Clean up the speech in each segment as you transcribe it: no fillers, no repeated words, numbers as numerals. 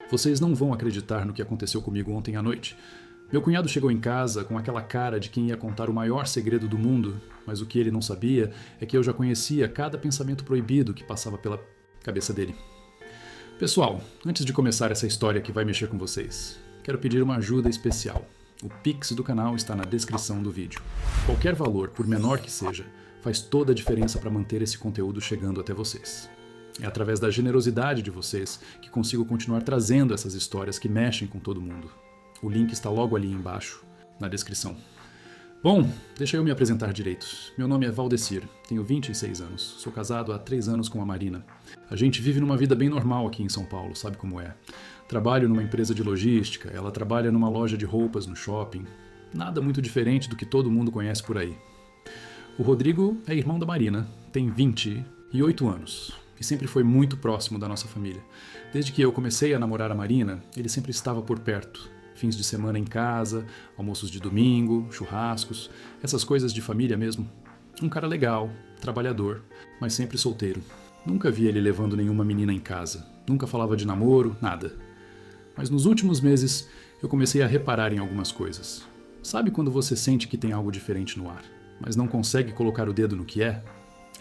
Vocês não vão acreditar no que aconteceu comigo ontem à noite. Meu cunhado chegou em casa com aquela cara de quem ia contar o maior segredo do mundo, mas o que ele não sabia é que eu já conhecia cada pensamento proibido que passava pela cabeça dele. Pessoal, antes de começar essa história que vai mexer com vocês, quero pedir uma ajuda especial. O Pix do canal está na descrição do vídeo. Qualquer valor, por menor que seja, faz toda a diferença para manter esse conteúdo chegando até vocês. É através da generosidade de vocês que consigo continuar trazendo essas histórias que mexem com todo mundo. O link está logo ali embaixo, na descrição. Bom, deixa eu me apresentar direito. Meu nome é Valdecir, tenho 26 anos, sou casado há 3 anos com a Marina. A gente vive numa vida bem normal aqui em São Paulo, sabe como é? Trabalho numa empresa de logística, ela trabalha numa loja de roupas no shopping. Nada muito diferente do que todo mundo conhece por aí. O Rodrigo é irmão da Marina, tem 28 anos. E sempre foi muito próximo da nossa família. Desde que eu comecei a namorar a Marina, ele sempre estava por perto. Fins de semana em casa, almoços de domingo, churrascos, essas coisas de família mesmo. Um cara legal, trabalhador, mas sempre solteiro. Nunca vi ele levando nenhuma menina em casa. Nunca falava de namoro, nada. Mas nos últimos meses, eu comecei a reparar em algumas coisas. Sabe quando você sente que tem algo diferente no ar, mas não consegue colocar o dedo no que é?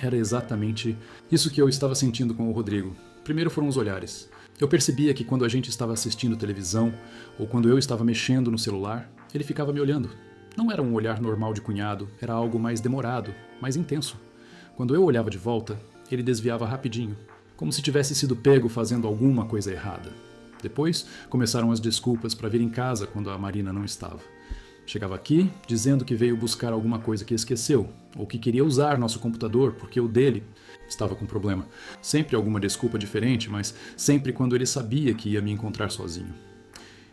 Era exatamente isso que eu estava sentindo com o Rodrigo. Primeiro foram os olhares. Eu percebia que quando a gente estava assistindo televisão, ou quando eu estava mexendo no celular, ele ficava me olhando. Não era um olhar normal de cunhado, era algo mais demorado, mais intenso. Quando eu olhava de volta, ele desviava rapidinho, como se tivesse sido pego fazendo alguma coisa errada. Depois, começaram as desculpas para vir em casa quando a Marina não estava. Chegava aqui dizendo que veio buscar alguma coisa que esqueceu, ou que queria usar nosso computador porque o dele estava com problema. Sempre alguma desculpa diferente, mas sempre quando ele sabia que ia me encontrar sozinho.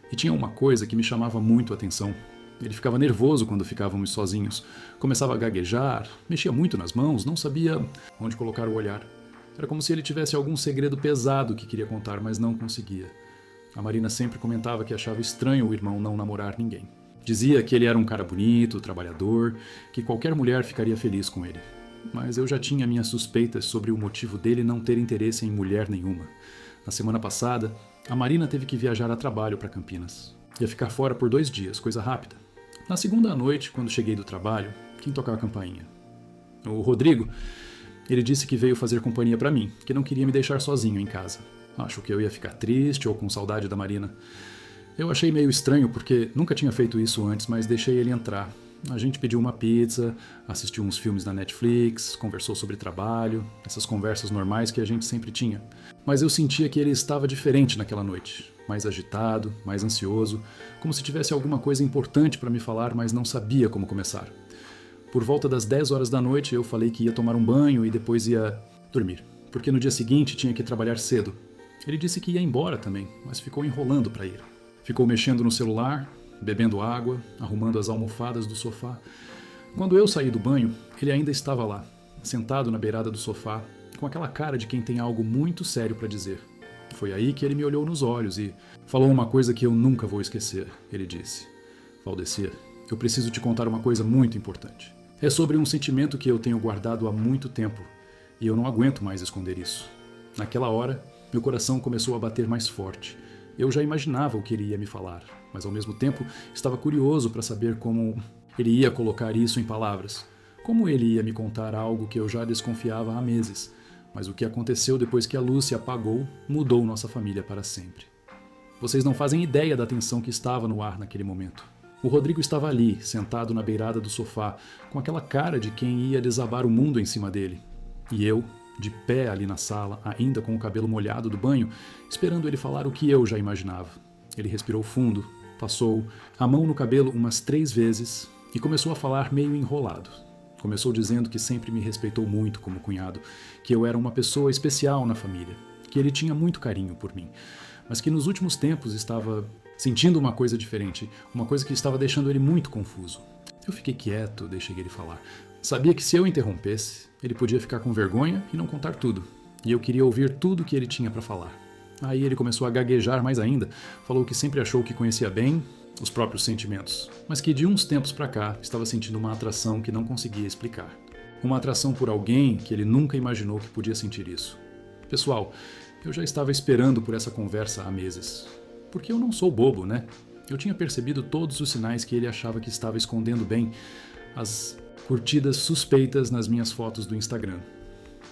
E tinha uma coisa que me chamava muito a atenção. Ele ficava nervoso quando ficávamos sozinhos. Começava a gaguejar, mexia muito nas mãos, não sabia onde colocar o olhar. Era como se ele tivesse algum segredo pesado que queria contar, mas não conseguia. A Marina sempre comentava que achava estranho o irmão não namorar ninguém. Dizia que ele era um cara bonito, trabalhador, que qualquer mulher ficaria feliz com ele. Mas eu já tinha minhas suspeitas sobre o motivo dele não ter interesse em mulher nenhuma. Na semana passada, a Marina teve que viajar a trabalho para Campinas. Ia ficar fora por 2 dias, coisa rápida. Na segunda noite, quando cheguei do trabalho, quem tocava a campainha? O Rodrigo. Ele disse que veio fazer companhia para mim, que não queria me deixar sozinho em casa. Acho que eu ia ficar triste ou com saudade da Marina. Eu achei meio estranho porque nunca tinha feito isso antes, mas deixei ele entrar. A gente pediu uma pizza, assistiu uns filmes na Netflix, conversou sobre trabalho, essas conversas normais que a gente sempre tinha. Mas eu sentia que ele estava diferente naquela noite, mais agitado, mais ansioso, como se tivesse alguma coisa importante para me falar, mas não sabia como começar. Por volta das 10 horas da noite eu falei que ia tomar um banho e depois ia dormir, porque no dia seguinte tinha que trabalhar cedo. Ele disse que ia embora também, mas ficou enrolando para ir. Ficou mexendo no celular, bebendo água, arrumando as almofadas do sofá. Quando eu saí do banho, ele ainda estava lá, sentado na beirada do sofá, com aquela cara de quem tem algo muito sério para dizer. Foi aí que ele me olhou nos olhos e falou uma coisa que eu nunca vou esquecer. Ele disse: Valdecir, eu preciso te contar uma coisa muito importante. É sobre um sentimento que eu tenho guardado há muito tempo e eu não aguento mais esconder isso. Naquela hora, meu coração começou a bater mais forte. Eu já imaginava o que ele ia me falar, mas ao mesmo tempo estava curioso para saber como ele ia colocar isso em palavras. Como ele ia me contar algo que eu já desconfiava há meses. Mas o que aconteceu depois que a luz se apagou mudou nossa família para sempre. Vocês não fazem ideia da tensão que estava no ar naquele momento. O Rodrigo estava ali, sentado na beirada do sofá, com aquela cara de quem ia desabar o mundo em cima dele. E eu, de pé ali na sala, ainda com o cabelo molhado do banho, esperando ele falar o que eu já imaginava. Ele respirou fundo, passou a mão no cabelo umas 3 vezes e começou a falar meio enrolado. Começou dizendo que sempre me respeitou muito como cunhado, que eu era uma pessoa especial na família, que ele tinha muito carinho por mim, mas que nos últimos tempos estava sentindo uma coisa diferente, uma coisa que estava deixando ele muito confuso. Eu fiquei quieto, deixei ele falar. Sabia que se eu interrompesse, ele podia ficar com vergonha e não contar tudo. E eu queria ouvir tudo o que ele tinha para falar. Aí ele começou a gaguejar mais ainda, falou que sempre achou que conhecia bem os próprios sentimentos, mas que de uns tempos para cá estava sentindo uma atração que não conseguia explicar. Uma atração por alguém que ele nunca imaginou que podia sentir isso. Pessoal, eu já estava esperando por essa conversa há meses. Porque eu não sou bobo, né? Eu tinha percebido todos os sinais que ele achava que estava escondendo bem, as curtidas suspeitas nas minhas fotos do Instagram,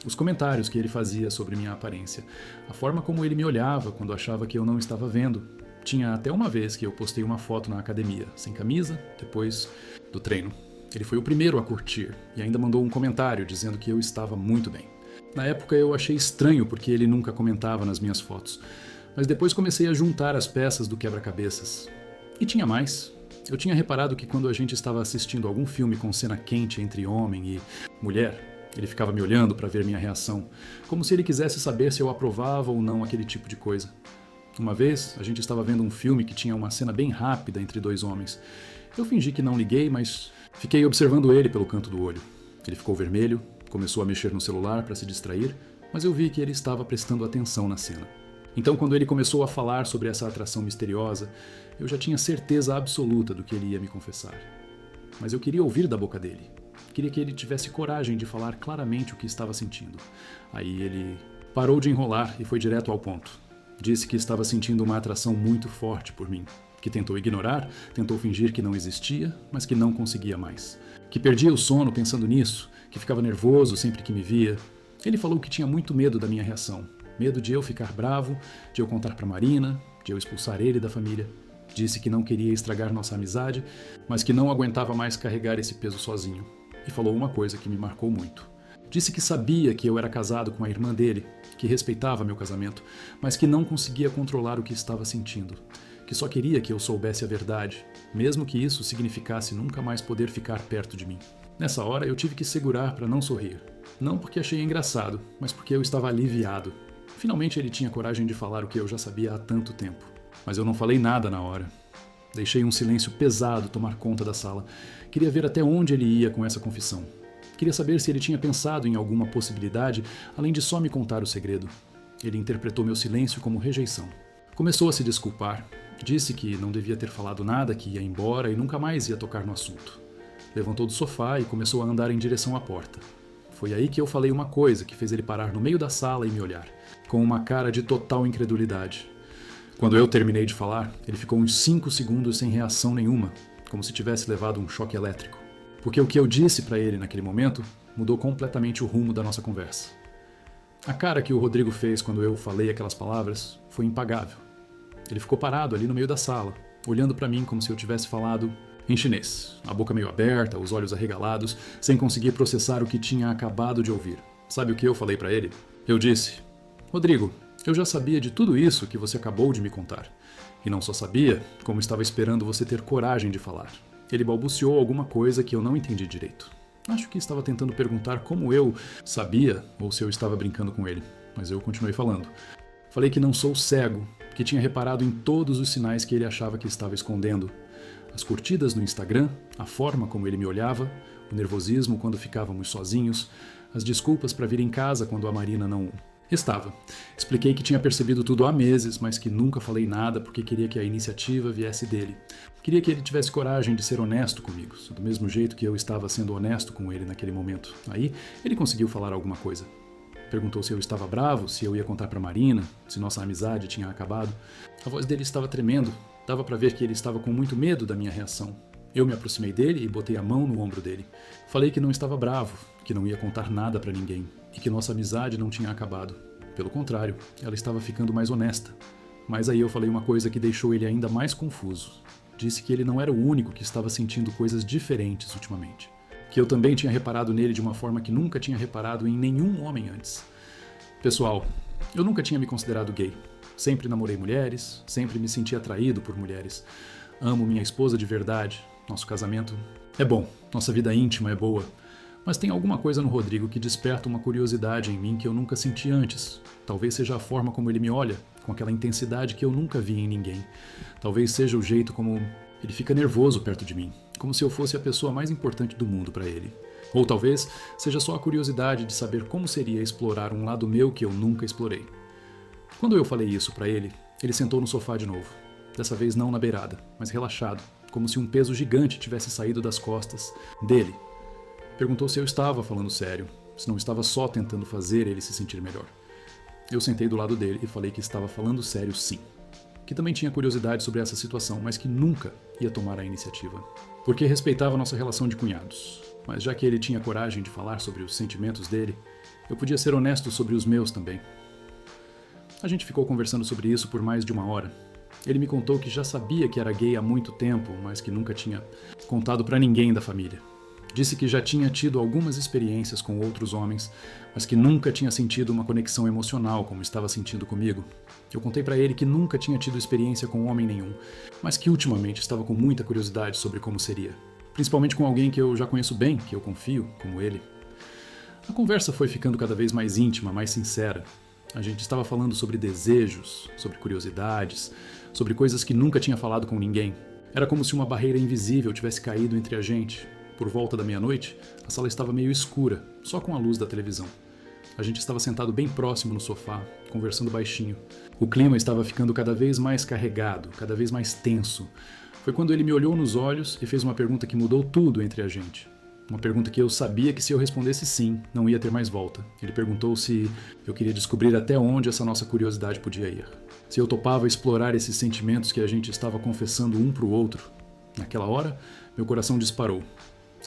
os comentários que ele fazia sobre minha aparência, a forma como ele me olhava quando achava que eu não estava vendo. Tinha até uma vez que eu postei uma foto na academia, sem camisa, depois do treino. Ele foi o primeiro a curtir e ainda mandou um comentário dizendo que eu estava muito bem. Na época eu achei estranho porque ele nunca comentava nas minhas fotos, mas depois comecei a juntar as peças do quebra-cabeças. E tinha mais. Eu tinha reparado que quando a gente estava assistindo algum filme com cena quente entre homem e mulher, ele ficava me olhando para ver minha reação, como se ele quisesse saber se eu aprovava ou não aquele tipo de coisa. Uma vez, a gente estava vendo um filme que tinha uma cena bem rápida entre dois homens. Eu fingi que não liguei, mas fiquei observando ele pelo canto do olho. Ele ficou vermelho, começou a mexer no celular para se distrair, mas eu vi que ele estava prestando atenção na cena. Então, quando ele começou a falar sobre essa atração misteriosa, eu já tinha certeza absoluta do que ele ia me confessar. Mas eu queria ouvir da boca dele. Queria que ele tivesse coragem de falar claramente o que estava sentindo. Aí ele parou de enrolar e foi direto ao ponto. Disse que estava sentindo uma atração muito forte por mim, que tentou ignorar, tentou fingir que não existia, mas que não conseguia mais. Que perdia o sono pensando nisso, que ficava nervoso sempre que me via. Ele falou que tinha muito medo da minha reação. Medo de eu ficar bravo, de eu contar para Marina, de eu expulsar ele da família. Disse que não queria estragar nossa amizade, mas que não aguentava mais carregar esse peso sozinho. E falou uma coisa que me marcou muito. Disse que sabia que eu era casado com a irmã dele, que respeitava meu casamento, mas que não conseguia controlar o que estava sentindo. Que só queria que eu soubesse a verdade, mesmo que isso significasse nunca mais poder ficar perto de mim. Nessa hora eu tive que segurar para não sorrir. Não porque achei engraçado, mas porque eu estava aliviado. Finalmente ele tinha coragem de falar o que eu já sabia há tanto tempo. Mas eu não falei nada na hora. Deixei um silêncio pesado tomar conta da sala. Queria ver até onde ele ia com essa confissão. Queria saber se ele tinha pensado em alguma possibilidade, além de só me contar o segredo. Ele interpretou meu silêncio como rejeição. Começou a se desculpar. Disse que não devia ter falado nada, que ia embora e nunca mais ia tocar no assunto. Levantou do sofá e começou a andar em direção à porta. Foi aí que eu falei uma coisa que fez ele parar no meio da sala e me olhar, com uma cara de total incredulidade. Quando eu terminei de falar, ele ficou uns 5 segundos sem reação nenhuma, como se tivesse levado um choque elétrico. Porque o que eu disse para ele naquele momento mudou completamente o rumo da nossa conversa. A cara que o Rodrigo fez quando eu falei aquelas palavras foi impagável. Ele ficou parado ali no meio da sala, olhando para mim como se eu tivesse falado em chinês, a boca meio aberta, os olhos arregalados, sem conseguir processar o que tinha acabado de ouvir. Sabe o que eu falei para ele? Eu disse: Rodrigo, eu já sabia de tudo isso que você acabou de me contar. E não só sabia, como estava esperando você ter coragem de falar. Ele balbuciou alguma coisa que eu não entendi direito. Acho que estava tentando perguntar como eu sabia ou se eu estava brincando com ele, mas eu continuei falando. Falei que não sou cego, que tinha reparado em todos os sinais que ele achava que estava escondendo. As curtidas no Instagram, a forma como ele me olhava, o nervosismo quando ficávamos sozinhos, as desculpas para vir em casa quando a Marina não estava. Expliquei que tinha percebido tudo há meses, mas que nunca falei nada porque queria que a iniciativa viesse dele. Queria que ele tivesse coragem de ser honesto comigo, do mesmo jeito que eu estava sendo honesto com ele naquele momento. Aí, ele conseguiu falar alguma coisa. Perguntou se eu estava bravo, se eu ia contar para Marina, se nossa amizade tinha acabado. A voz dele estava tremendo. Dava para ver que ele estava com muito medo da minha reação. Eu me aproximei dele e botei a mão no ombro dele. Falei que não estava bravo, que não ia contar nada para ninguém e que nossa amizade não tinha acabado. Pelo contrário, ela estava ficando mais honesta. Mas aí eu falei uma coisa que deixou ele ainda mais confuso. Disse que ele não era o único que estava sentindo coisas diferentes ultimamente. Que eu também tinha reparado nele de uma forma que nunca tinha reparado em nenhum homem antes. Pessoal, eu nunca tinha me considerado gay. Sempre namorei mulheres, sempre me senti atraído por mulheres. Amo minha esposa de verdade. Nosso casamento é bom, nossa vida íntima é boa. Mas tem alguma coisa no Rodrigo que desperta uma curiosidade em mim que eu nunca senti antes. Talvez seja a forma como ele me olha, com aquela intensidade que eu nunca vi em ninguém. Talvez seja o jeito como ele fica nervoso perto de mim, como se eu fosse a pessoa mais importante do mundo para ele. Ou talvez seja só a curiosidade de saber como seria explorar um lado meu que eu nunca explorei. Quando eu falei isso para ele, ele sentou no sofá de novo. Dessa vez não na beirada, mas relaxado, como se um peso gigante tivesse saído das costas dele. Perguntou se eu estava falando sério, se não estava só tentando fazer ele se sentir melhor. Eu sentei do lado dele e falei que estava falando sério sim. Que que também tinha curiosidade sobre essa situação, mas que nunca ia tomar a iniciativa. Porque respeitava nossa relação de cunhados. Mas já que ele tinha coragem de falar sobre os sentimentos dele, eu podia ser honesto sobre os meus também. A gente ficou conversando sobre isso por mais de 1 hora. Ele me contou que já sabia que era gay há muito tempo, mas que nunca tinha contado pra ninguém da família. Disse que já tinha tido algumas experiências com outros homens, mas que nunca tinha sentido uma conexão emocional como estava sentindo comigo. Eu contei pra ele que nunca tinha tido experiência com homem nenhum, mas que ultimamente estava com muita curiosidade sobre como seria. Principalmente com alguém que eu já conheço bem, que eu confio, como ele. A conversa foi ficando cada vez mais íntima, mais sincera. A gente estava falando sobre desejos, sobre curiosidades, sobre coisas que nunca tinha falado com ninguém. Era como se uma barreira invisível tivesse caído entre a gente. Por volta da meia-noite, a sala estava meio escura, só com a luz da televisão. A gente estava sentado bem próximo no sofá, conversando baixinho. O clima estava ficando cada vez mais carregado, cada vez mais tenso. Foi quando ele me olhou nos olhos e fez uma pergunta que mudou tudo entre a gente. Uma pergunta que eu sabia que se eu respondesse sim, não ia ter mais volta. Ele perguntou se eu queria descobrir até onde essa nossa curiosidade podia ir. Se eu topava explorar esses sentimentos que a gente estava confessando um para o outro. Naquela hora, meu coração disparou.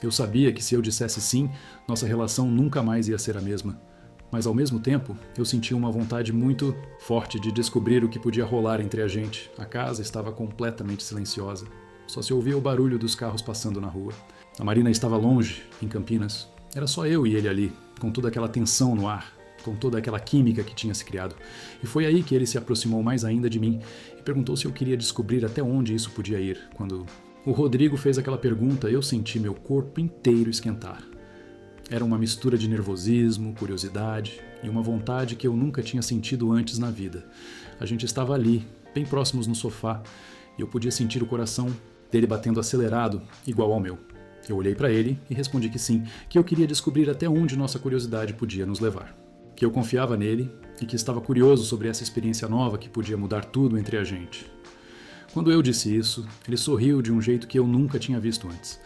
Eu sabia que se eu dissesse sim, nossa relação nunca mais ia ser a mesma. Mas ao mesmo tempo, eu sentia uma vontade muito forte de descobrir o que podia rolar entre a gente. A casa estava completamente silenciosa. Só se ouvia o barulho dos carros passando na rua. A Marina estava longe, em Campinas. Era só eu e ele ali, com toda aquela tensão no ar, com toda aquela química que tinha se criado. E foi aí que ele se aproximou mais ainda de mim e perguntou se eu queria descobrir até onde isso podia ir. Quando o Rodrigo fez aquela pergunta, eu senti meu corpo inteiro esquentar. Era uma mistura de nervosismo, curiosidade e uma vontade que eu nunca tinha sentido antes na vida. A gente estava ali, bem próximos no sofá, e eu podia sentir o coração dele batendo acelerado, igual ao meu. Eu olhei para ele e respondi que sim, que eu queria descobrir até onde nossa curiosidade podia nos levar. Que eu confiava nele e que estava curioso sobre essa experiência nova que podia mudar tudo entre a gente. Quando eu disse isso, ele sorriu de um jeito que eu nunca tinha visto antes.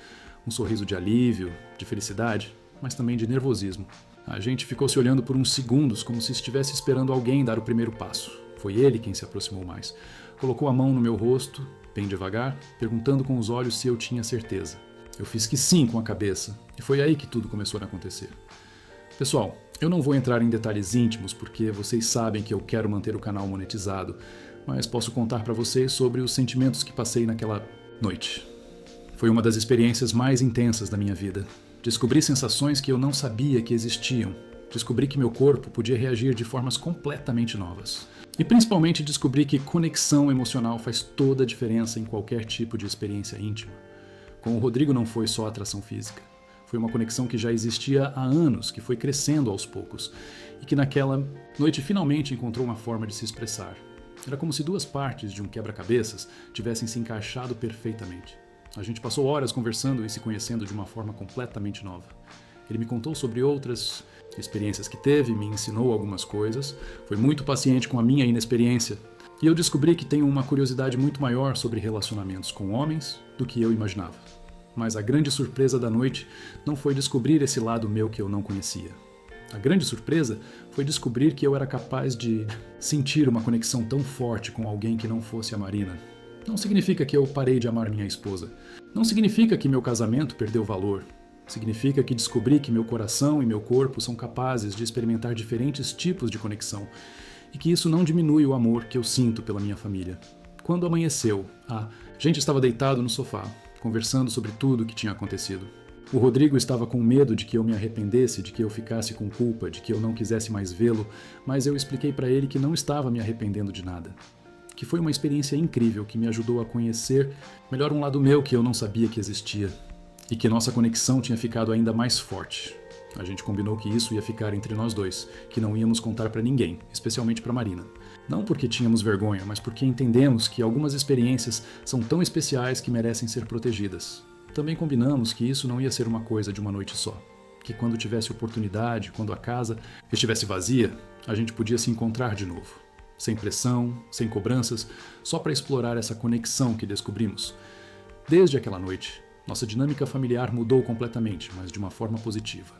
Um sorriso de alívio, de felicidade, mas também de nervosismo. A gente ficou se olhando por uns segundos, como se estivesse esperando alguém dar o primeiro passo. Foi ele quem se aproximou mais. Colocou a mão no meu rosto, bem devagar, perguntando com os olhos se eu tinha certeza. Eu fiz que sim com a cabeça, e foi aí que tudo começou a acontecer. Pessoal, eu não vou entrar em detalhes íntimos, porque vocês sabem que eu quero manter o canal monetizado, mas posso contar para vocês sobre os sentimentos que passei naquela noite. Foi uma das experiências mais intensas da minha vida. Descobri sensações que eu não sabia que existiam. Descobri que meu corpo podia reagir de formas completamente novas. E principalmente descobri que conexão emocional faz toda a diferença em qualquer tipo de experiência íntima. Com o Rodrigo não foi só atração física. Foi uma conexão que já existia há anos, que foi crescendo aos poucos, e que naquela noite finalmente encontrou uma forma de se expressar. Era como se duas partes de um quebra-cabeças tivessem se encaixado perfeitamente. A gente passou horas conversando e se conhecendo de uma forma completamente nova. Ele me contou sobre outras experiências que teve, me ensinou algumas coisas, foi muito paciente com a minha inexperiência, e eu descobri que tenho uma curiosidade muito maior sobre relacionamentos com homens do que eu imaginava. Mas a grande surpresa da noite não foi descobrir esse lado meu que eu não conhecia. A grande surpresa foi descobrir que eu era capaz de sentir uma conexão tão forte com alguém que não fosse a Marina. Não significa que eu parei de amar minha esposa. Não significa que meu casamento perdeu valor. Significa que descobri que meu coração e meu corpo são capazes de experimentar diferentes tipos de conexão e que isso não diminui o amor que eu sinto pela minha família. Quando amanheceu, a gente estava deitado no sofá, conversando sobre tudo o que tinha acontecido. O Rodrigo estava com medo de que eu me arrependesse, de que eu ficasse com culpa, de que eu não quisesse mais vê-lo, mas eu expliquei para ele que não estava me arrependendo de nada. Que foi uma experiência incrível que me ajudou a conhecer melhor um lado meu que eu não sabia que existia. E que nossa conexão tinha ficado ainda mais forte. A gente combinou que isso ia ficar entre nós dois, que não íamos contar para ninguém, especialmente para Marina. Não porque tínhamos vergonha, mas porque entendemos que algumas experiências são tão especiais que merecem ser protegidas. Também combinamos que isso não ia ser uma coisa de uma noite só. Que quando tivesse oportunidade, quando a casa estivesse vazia, a gente podia se encontrar de novo. Sem pressão, sem cobranças, só para explorar essa conexão que descobrimos. Desde aquela noite, nossa dinâmica familiar mudou completamente, mas de uma forma positiva.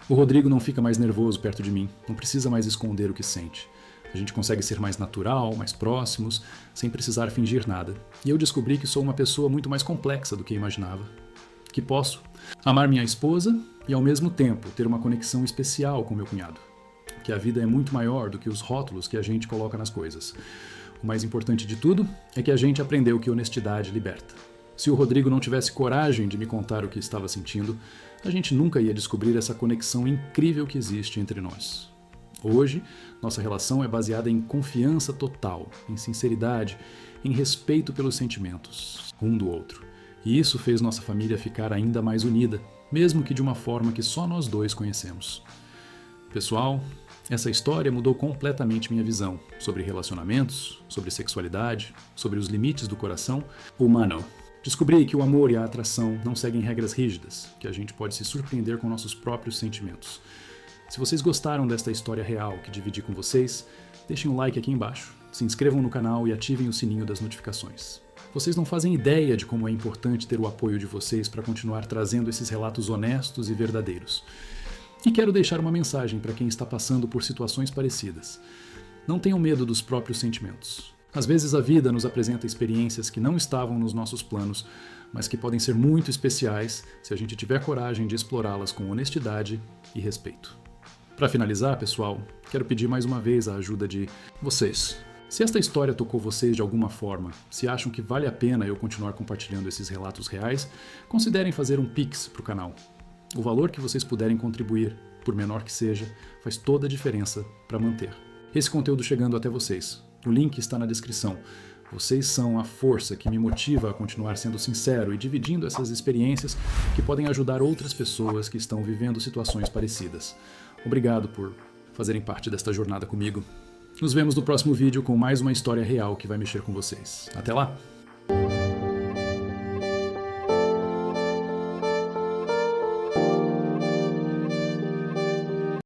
O Rodrigo não fica mais nervoso perto de mim, não precisa mais esconder o que sente. A gente consegue ser mais natural, mais próximos, sem precisar fingir nada. E eu descobri que sou uma pessoa muito mais complexa do que imaginava. Que posso amar minha esposa e, ao mesmo tempo, ter uma conexão especial com meu cunhado. Que a vida é muito maior do que os rótulos que a gente coloca nas coisas. O mais importante de tudo é que a gente aprendeu que honestidade liberta. Se o Rodrigo não tivesse coragem de me contar o que estava sentindo, a gente nunca ia descobrir essa conexão incrível que existe entre nós. Hoje, nossa relação é baseada em confiança total, em sinceridade, em respeito pelos sentimentos, um do outro. E isso fez nossa família ficar ainda mais unida, mesmo que de uma forma que só nós dois conhecemos. Pessoal, essa história mudou completamente minha visão sobre relacionamentos, sobre sexualidade, sobre os limites do coração humano. Descobri que o amor e a atração não seguem regras rígidas, que a gente pode se surpreender com nossos próprios sentimentos. Se vocês gostaram desta história real que dividi com vocês, deixem um like aqui embaixo, se inscrevam no canal e ativem o sininho das notificações. Vocês não fazem ideia de como é importante ter o apoio de vocês para continuar trazendo esses relatos honestos e verdadeiros. E quero deixar uma mensagem para quem está passando por situações parecidas. Não tenham medo dos próprios sentimentos. Às vezes a vida nos apresenta experiências que não estavam nos nossos planos, mas que podem ser muito especiais se a gente tiver coragem de explorá-las com honestidade e respeito. Para finalizar, pessoal, quero pedir mais uma vez a ajuda de vocês. Se esta história tocou vocês de alguma forma, se acham que vale a pena eu continuar compartilhando esses relatos reais, considerem fazer um Pix para o canal. O valor que vocês puderem contribuir, por menor que seja, faz toda a diferença para manter esse conteúdo chegando até vocês. O link está na descrição. Vocês são a força que me motiva a continuar sendo sincero e dividindo essas experiências que podem ajudar outras pessoas que estão vivendo situações parecidas. Obrigado por fazerem parte desta jornada comigo. Nos vemos no próximo vídeo com mais uma história real que vai mexer com vocês. Até lá!